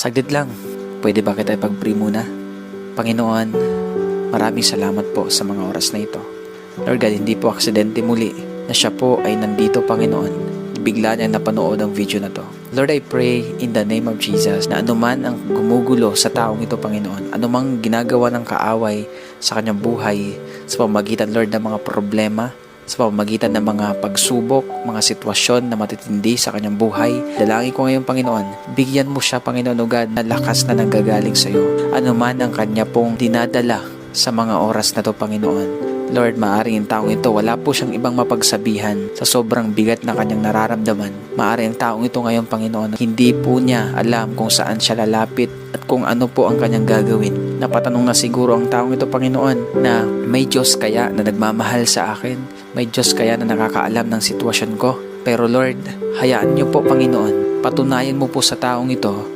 Saglit lang, pwede ba kita ipag-pray muna? Panginoon, maraming salamat po sa mga oras na ito. Lord God, hindi po aksidente muli na siya po ay nandito, Panginoon. Bigla niya napanood ang video na to. Lord, I pray in the name of Jesus na anuman ang gumugulo sa taong ito, Panginoon, anumang ginagawa ng kaaway sa kanyang buhay, sa pamamagitan, Lord, ng mga problema, sa pamamagitan ng mga pagsubok, mga sitwasyon na matitindi sa kanyang buhay. Dalangin ko ngayon, Panginoon, bigyan mo siya, Panginoon o God, na lakas na nanggagaling sa iyo. Ano man ang kanya pong dinadala sa mga oras na to, Panginoon. Lord, maaaring ang taong ito, wala po siyang ibang mapagsabihan sa sobrang bigat na kanyang nararamdaman. Maaaring ang taong ito ngayon, Panginoon, hindi po niya alam kung saan siya lalapit at kung ano po ang kanyang gagawin. Napatanong na siguro ang taong ito, Panginoon, na may Diyos kaya na nagmamahal sa akin? May Diyos kaya na nakakaalam ng sitwasyon ko? Pero Lord, hayaan niyo po, Panginoon, patunayan mo po sa taong ito